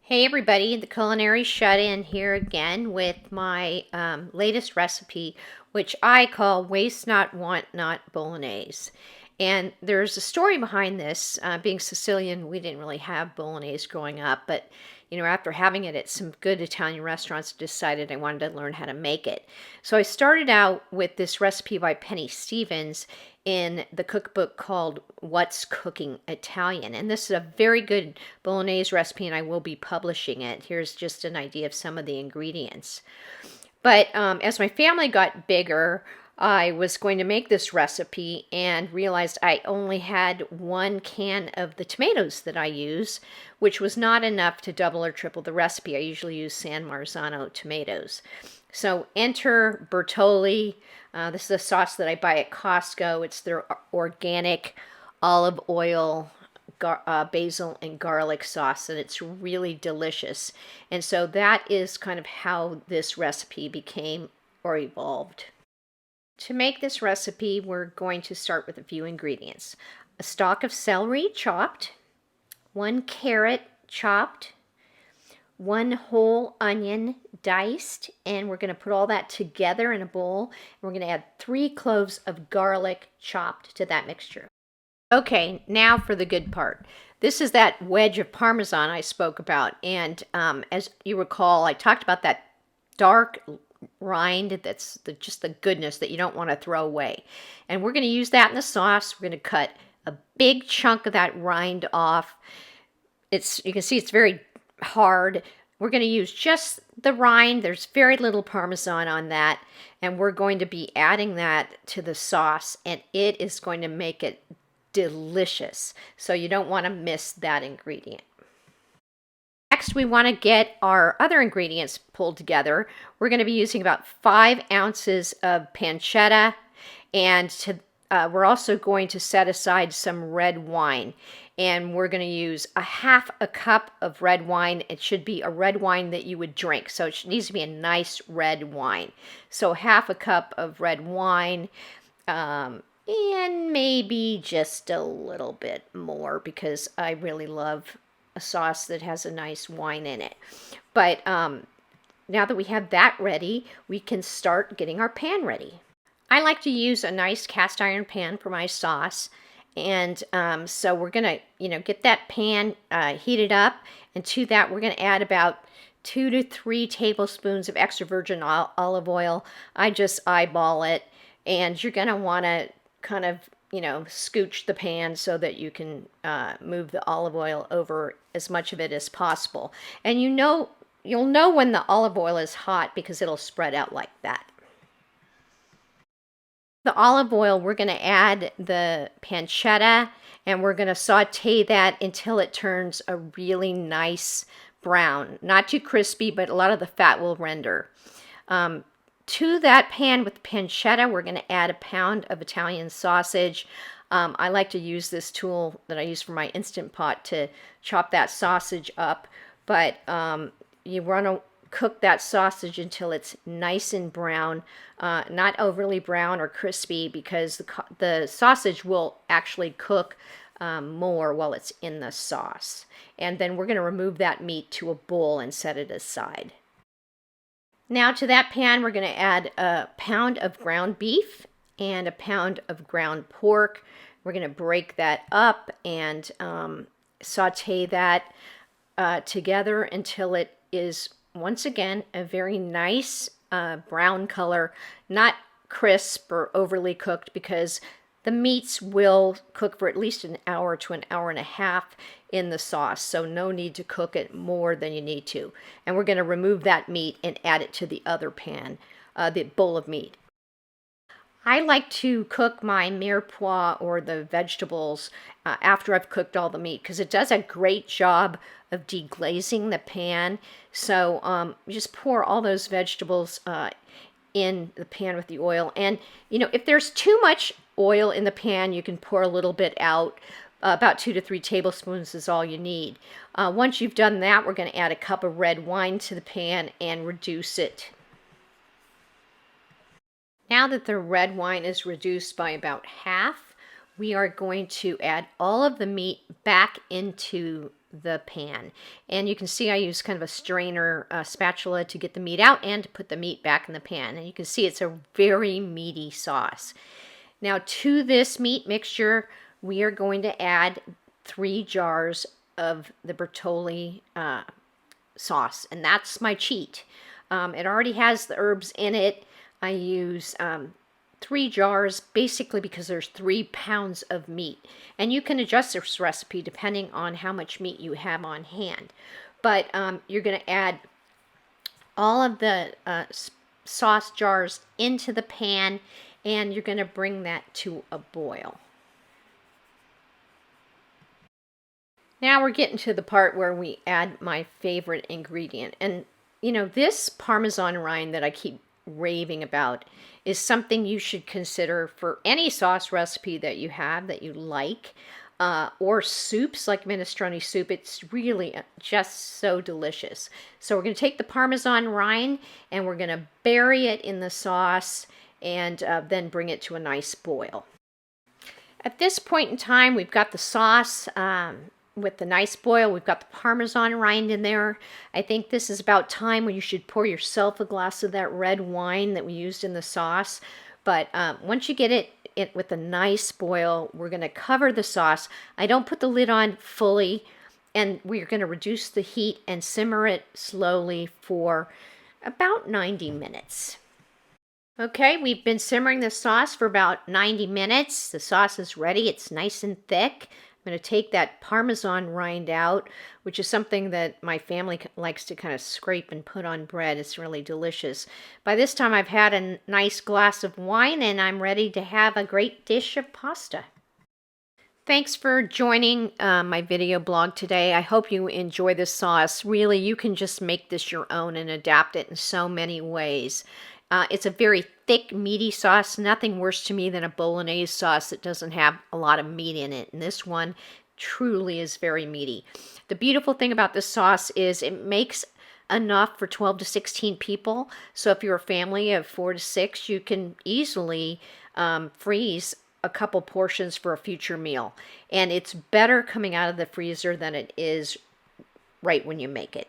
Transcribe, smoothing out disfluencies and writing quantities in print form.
Hey everybody, the Culinary Shut-In here again with my latest recipe, which I call Waste Not, Want Not Bolognese. And there's a story behind this. Being Sicilian, we didn't really have bolognese growing up, but after having it at some good Italian restaurants, I decided I wanted to learn how to make it. So I started out with this recipe by Penny Stevens in the cookbook called What's Cooking Italian. And this is a very good bolognese recipe, and I will be publishing it. Here's just an idea of some of the ingredients. But as my family got bigger, I was going to make this recipe and realized I only had 1 can of the tomatoes that I use, which was not enough to double or triple the recipe. I usually use San Marzano tomatoes. So enter Bertolli. This is a sauce that I buy at Costco. It's their organic olive oil, basil and garlic sauce, and it's really delicious. And so that is kind of how this recipe became or evolved. To make this recipe, we're going to start with a few ingredients. A stalk of celery chopped, 1 carrot chopped, 1 whole onion diced, and we're going to put all that together in a bowl. We're going to add 3 cloves of garlic chopped to that mixture. Okay, now for the good part. This is that wedge of Parmesan I spoke about, and as you recall, I talked about that dark rind that's just the goodness that you don't want to throw away. And we're going to use that in the sauce. We're going to cut a big chunk of that rind off. You can see it's very hard. We're going to use just the rind. There's very little Parmesan on that, and we're going to be adding that to the sauce, and it is going to make it delicious. So you don't want to miss that ingredient. Next, we want to get our other ingredients pulled together. We're going to be using about 5 ounces of pancetta, and we're also going to set aside some red wine. And we're going to use a 1/2 cup of red wine. It should be a red wine that you would drink, so it needs to be a nice red wine. So 1/2 cup of red wine, and maybe just a little bit more because I really love a sauce that has a nice wine in it. But now that we have that ready, we can start getting our pan ready. I like to use a nice cast iron pan for my sauce. And so we're going to, get that pan heated up. And to that, we're going to add about 2 to 3 tablespoons of extra virgin olive oil. I just eyeball it. And you're going to want to kind of, scooch the pan so that you can move the olive oil over as much of it as possible. And you'll know when the olive oil is hot because it'll spread out like that. The olive oil, we're going to add the pancetta, and we're going to saute that until it turns a really nice brown. Not too crispy, but a lot of the fat will render. To that pan with pancetta, we're going to add 1 pound of Italian sausage. I like to use this tool that I use for my Instant Pot to chop that sausage up, but you want to cook that sausage until it's nice and brown, not overly brown or crispy, because the sausage will actually cook more while it's in the sauce. And then we're going to remove that meat to a bowl and set it aside. Now to that pan, we're going to add 1 pound of ground beef and 1 pound of ground pork. We're going to break that up and saute that together until it is, once again, a very nice brown color, not crisp or overly cooked, because the meats will cook for at least 1 hour to 1.5 hours in the sauce, so no need to cook it more than you need to. And we're going to remove that meat and add it to the other pan, the bowl of meat. I like to cook my mirepoix or the vegetables after I've cooked all the meat, because it does a great job of deglazing the pan. So just pour all those vegetables in the pan with the oil. And, if there's too much oil in the pan, you can pour a little bit out. About 2 to 3 tablespoons is all you need. Once you've done that, we're going to add 1 cup of red wine to the pan and reduce it. Now that the red wine is reduced by about half, we are going to add all of the meat back into the pan. And you can see I use kind of a strainer spatula to get the meat out and to put the meat back in the pan. And you can see it's a very meaty sauce. Now to this meat mixture, we are going to add 3 jars of the Bertolli sauce, and that's my cheat. It already has the herbs in it. I use 3 jars basically because there's 3 pounds of meat, and you can adjust this recipe depending on how much meat you have on hand. But you're going to add all of the sauce jars into the pan, and you're going to bring that to a boil. Now we're getting to the part where we add my favorite ingredient. And, you know, this Parmesan rind that I keep raving about is something you should consider for any sauce recipe that you have that you like, or soups like minestrone soup. It's really just so delicious. So we're going to take the Parmesan rind and we're going to bury it in the sauce and then bring it to a nice boil. At this point in time, we've got the sauce with the nice boil. We've got the Parmesan rind in there. I think this is about time when you should pour yourself a glass of that red wine that we used in the sauce. But once you get it with a nice boil, we're going to cover the sauce. I don't put the lid on fully, and we're going to reduce the heat and simmer it slowly for about 90 minutes. Okay, we've been simmering the sauce for about 90 minutes. The sauce is ready. It's nice and thick. I'm going to take that Parmesan rind out, which is something that my family likes to kind of scrape and put on bread. It's really delicious. By this time, I've had a nice glass of wine, and I'm ready to have a great dish of pasta. Thanks for joining my video blog today. I hope you enjoy this sauce. Really, you can just make this your own and adapt it in so many ways. It's a very thick, meaty sauce. Nothing worse to me than a Bolognese sauce that doesn't have a lot of meat in it. And this one truly is very meaty. The beautiful thing about this sauce is it makes enough for 12 to 16 people. So if you're a family of 4 to 6, you can easily freeze a couple portions for a future meal. And it's better coming out of the freezer than it is right when you make it.